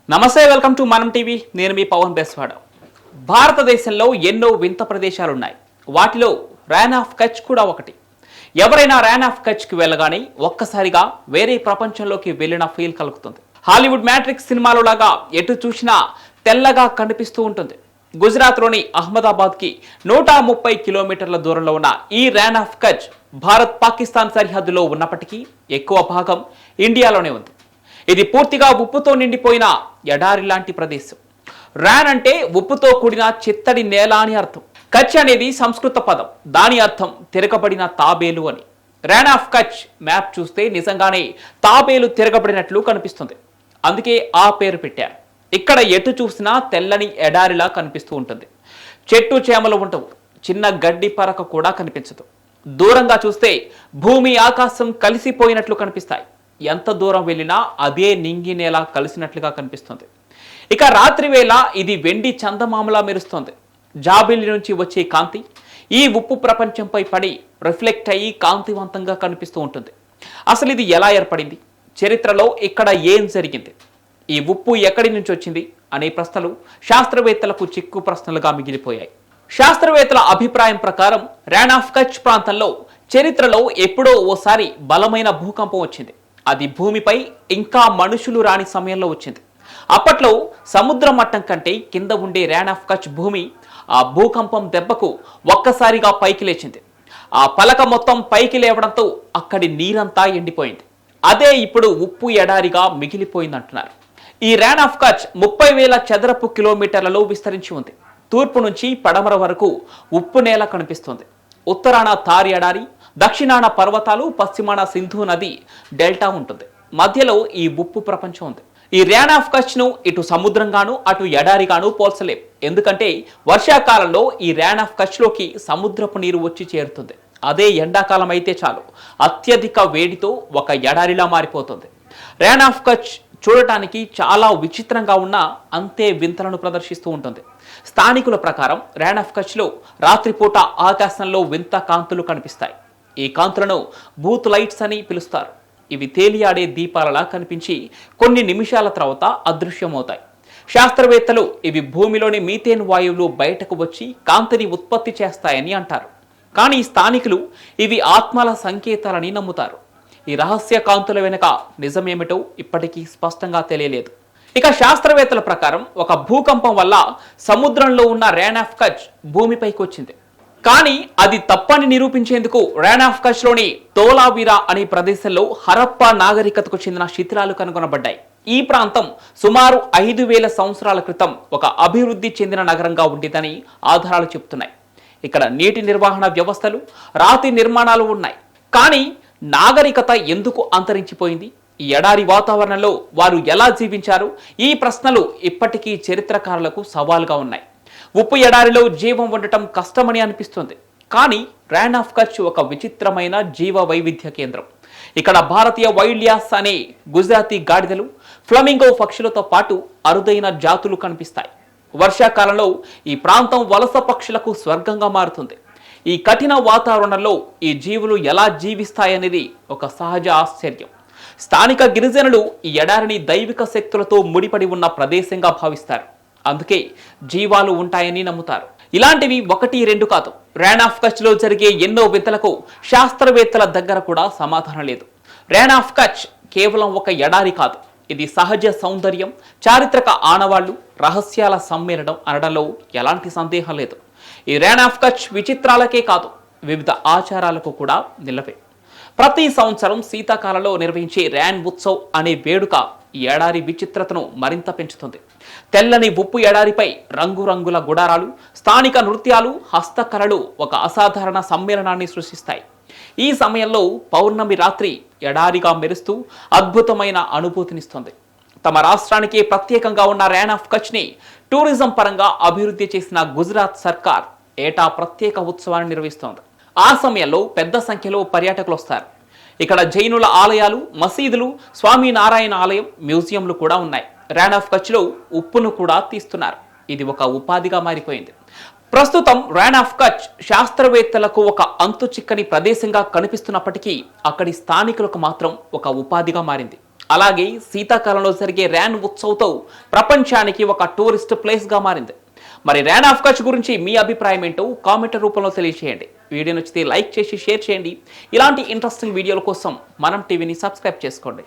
నమస్తే, welcome to మనం TV. నేను మీ పవన్ బెస్వాడ. భారతదేశంలో ఎన్నో వింత ప్రదేశాలున్నాయి. వాటిలో ర్యాన్ ఆఫ్ కచ్ కూడా ఒకటి. ఎవరైనా ర్యాన్ ఆఫ్ కచ్కి వెళ్ళగానే ఒక్కసారిగా వేరే ప్రపంచంలోకి వెళ్ళిన ఫీల్ కలుగుతుంది. హాలీవుడ్ మ్యాట్రిక్స్ సినిమాలో లాగా ఎటు చూసినా తెల్లగా కనిపిస్తూ ఉంటుంది. గుజరాత్లోని అహ్మదాబాద్కి 130 కిలోమీటర్ల దూరంలో ఉన్న ఈ ర్యాన్ ఆఫ్ కచ్ భారత్ పాకిస్తాన్ సరిహద్దులో ఉన్నప్పటికీ ఎక్కువ భాగం ఇండియాలోనే ఉంది. ఇది పూర్తిగా ఉప్పుతో నిండిపోయిన ఎడారి లాంటి ప్రదేశం. ర్యాన్ అంటే ఉప్పుతో కూడిన చిత్తడి నేల అని అర్థం. కచ్ అనేది సంస్కృత పదం. దాని అర్థం తిరగబడిన తాబేలు అని. ర్యాన్ ఆఫ్ కచ్ మ్యాప్ చూస్తే నిజంగానే తాబేలు తిరగబడినట్లు కనిపిస్తుంది. అందుకే ఆ పేరు పెట్టారు. ఇక్కడ ఎటు చూసినా తెల్లని ఎడారిలా కనిపిస్తూ ఉంటుంది. చెట్టు చేమలు ఉండవు. చిన్న గడ్డి పరక కూడా కనిపించదు. దూరంగా చూస్తే భూమి ఆకాశం కలిసిపోయినట్లు కనిపిస్తాయి. ఎంత దూరం వెళ్ళినా అదే నింగి నేల కలిసినట్లుగా కనిపిస్తుంది. ఇక రాత్రి వేళ ఇది వెండి చందమామలా మెరుస్తుంది. జాబిలి నుంచి వచ్చే కాంతి ఈ ఉప్పు ప్రపంచంపై పడి రిఫ్లెక్ట్ అయ్యి కాంతివంతంగా కనిపిస్తూ ఉంటుంది. అసలు ఇది ఎలా ఏర్పడింది? చరిత్రలో ఇక్కడ ఏం జరిగింది? ఈ ఉప్పు ఎక్కడి నుంచి వచ్చింది అనే ప్రశ్నలు శాస్త్రవేత్తలకు చిక్కు ప్రశ్నలుగా మిగిలిపోయాయి. శాస్త్రవేత్తల అభిప్రాయం ప్రకారం ర్యాన్ ఆఫ్ కచ్ ప్రాంతంలో చరిత్రలో ఎప్పుడో ఓసారి బలమైన భూకంపం వచ్చింది. అది భూమిపై ఇంకా మనుషులు రాని సమయంలో వచ్చింది. అప్పట్లో సముద్ర మట్టం కంటే కింద ఉండే ర్యాన్ ఆఫ్ కచ్ భూమి ఆ భూకంపం దెబ్బకు ఒక్కసారిగా పైకి లేచింది. ఆ పలక మొత్తం పైకి లేవడంతో అక్కడి నీరంతా ఎండిపోయింది. అదే ఇప్పుడు ఉప్పు ఎడారిగా మిగిలిపోయిందంటున్నారు. ఈ ర్యాన్ ఆఫ్ కచ్ 30,000 చదరపు కిలోమీటర్లలో విస్తరించి ఉంది. తూర్పు నుంచి పడమర వరకు ఉప్పు నేల కనిపిస్తుంది. ఉత్తరాన థార్ ఎడారి, దక్షిణాన పర్వతాలు, పశ్చిమాన సింధు నది డెల్టా ఉంటుంది. మధ్యలో ఈ ఉప్పు ప్రపంచం ఉంది. ఈ ర్యాన్ ఆఫ్ కచ్ ను ఇటు సముద్రంగాను అటు ఎడారిగాను పోల్చలేం. ఎందుకంటే వర్షాకాలంలో ఈ ర్యాన్ ఆఫ్ కచ్ లోకి సముద్రపు నీరు వచ్చి చేరుతుంది. అదే ఎండాకాలం అయితే చాలు అత్యధిక వేడితో ఒక ఎడారిలా మారిపోతుంది. ర్యాన్ ఆఫ్ కచ్ చూడటానికి చాలా విచిత్రంగా ఉన్న అంతే వింతలను ప్రదర్శిస్తూ ఉంటుంది. స్థానికుల ప్రకారం ర్యాన్ ఆఫ్ కచ్ లో రాత్రిపూట ఆకాశంలో వింత కాంతులు కనిపిస్తాయి. ఈ కాంతులను బూత్ లైట్స్ అని పిలుస్తారు. ఇవి తేలియాడే దీపాలలా కనిపించి కొన్ని నిమిషాల తర్వాత అదృశ్యమవుతాయి. శాస్త్రవేత్తలు ఇవి భూమిలోని మీథేన్ వాయువులు బయటకు వచ్చి కాంతిని ఉత్పత్తి చేస్తాయని అంటారు. కానీ స్థానికులు ఇవి ఆత్మల సంకేతాలని నమ్ముతారు. ఈ రహస్య కాంతుల వెనుక నిజమేమిటో ఇప్పటికీ స్పష్టంగా తెలియలేదు. ఇక శాస్త్రవేత్తల ప్రకారం ఒక భూకంపం వల్ల సముద్రంలో ఉన్న ర్యాన్ ఆఫ్ కచ్ భూమిపైకి వచ్చింది. కానీ అది తప్పని నిరూపించేందుకు ర్యాన్ ఆఫ్ కచ్ లోని తోలావీరా అనే ప్రదేశంలో హరప్పా నాగరికతకు చెందిన శిథిలాలు కనుగొనబడ్డాయి. ఈ ప్రాంతం సుమారు 5,000 సంవత్సరాల క్రితం ఒక అభివృద్ధి చెందిన నగరంగా ఉండేదని ఆధారాలు చెబుతున్నాయి. ఇక్కడ నీటి నిర్వహణ వ్యవస్థలు, రాతి నిర్మాణాలు ఉన్నాయి. కానీ నాగరికత ఎందుకు అంతరించిపోయింది? ఈ ఎడారి వాతావరణంలో వారు ఎలా జీవించారు? ఈ ప్రశ్నలు ఇప్పటికీ చరిత్రకారులకు సవాల్గా ఉన్నాయి. ఉప్పు ఎడారిలో జీవం ఉండటం కష్టమని అనిపిస్తుంది. కానీ ర్యాన్ ఆఫ్ కచ్ ఒక విచిత్రమైన జీవ వైవిధ్య కేంద్రం. ఇక్కడ భారతీయ వైల్డ్యాస్ అనే గుజరాతీ గాడిదలు, ఫ్లమింగో పక్షులతో పాటు అరుదైన జాతులు కనిపిస్తాయి. వర్షాకాలంలో ఈ ప్రాంతం వలస పక్షులకు స్వర్గంగా మారుతుంది. ఈ కఠిన వాతావరణంలో ఈ జీవులు ఎలా జీవిస్తాయనేది ఒక సహజ ఆశ్చర్యం. స్థానిక గిరిజనులు ఈ ఎడారిని దైవిక శక్తులతో ముడిపడి ఉన్న ప్రదేశంగా భావిస్తారు. అందుకే జీవాలు ఉంటాయని నమ్ముతారు. ఇలాంటివి 1-2 కాదు. ర్యాన్ ఆఫ్ కచ్ లో జరిగే ఎన్నో వింతలకు శాస్త్రవేత్తల దగ్గర కూడా సమాధానం లేదు. ర్యాన్ ఆఫ్ కచ్ కేవలం ఒక ఎడారి కాదు. ఇది సహజ సౌందర్యం, చారిత్రక ఆనవాళ్లు, రహస్యాల సమ్మేళనం అనడంలో ఎలాంటి సందేహం లేదు. ఈ ర్యాన్ ఆఫ్ కచ్ విచిత్రాలకే కాదు, వివిధ ఆచారాలకు కూడా నిలవే. ప్రతి సంవత్సరం శీతాకాలంలో నిర్వహించే ర్యాన్ ఉత్సవ్ అనే వేడుక ఈ ఎడారి విచిత్రతను మరింత పెంచుతుంది. తెల్లని ఉప్పు ఎడారిపై రంగురంగుల గుడారాలు, స్థానిక నృత్యాలు, హస్తకళలు ఒక అసాధారణ సమ్మేళనాన్ని సృష్టిస్తాయి. ఈ సమయంలో పౌర్ణమి రాత్రి ఎడారిగా మెరుస్తూ అద్భుతమైన అనుభూతినిస్తుంది. తమ రాష్ట్రానికి ప్రత్యేకంగా ఉన్న ర్యాన్ ఆఫ్ కచ్ ని టూరిజం పరంగా అభివృద్ధి చేసిన గుజరాత్ సర్కార్ ఏటా ప్రత్యేక ఉత్సవాన్ని నిర్వహిస్తోంది. ఆ సమయంలో పెద్ద సంఖ్యలో పర్యాటకులు వస్తారు. ఇక్కడ జైనుల ఆలయాలు, మసీదులు, స్వామి నారాయణ ఆలయం, మ్యూజియంలు కూడా ఉన్నాయి. ర్యాన్ ఆఫ్ కచ్ లో ఉప్పును కూడా తీస్తున్నారు. ఇది ఒక ఉపాధిగా మారిపోయింది. ప్రస్తుతం ర్యాన్ ఆఫ్ కచ్ శాస్త్రవేత్తలకు ఒక అంతు చిక్కని ప్రదేశంగా కనిపిస్తున్నప్పటికీ అక్కడి స్థానికులకు మాత్రం ఒక ఉపాధిగా మారింది. అలాగే శీతాకాలంలో జరిగే ర్యాన్ ఉత్సవ్తో ప్రపంచానికి ఒక టూరిస్ట్ ప్లేస్గా మారింది. మరి ర్యాన్ ఆఫ్ కచ్ గురించి మీ అభిప్రాయం ఏంటో కామెంట్ రూపంలో తెలియజేయండి. వీడియో నచ్చితే లైక్ చేసి షేర్ చేయండి. ఇలాంటి ఇంట్రెస్టింగ్ వీడియోల కోసం మనం టీవీని సబ్స్క్రైబ్ చేసుకోండి.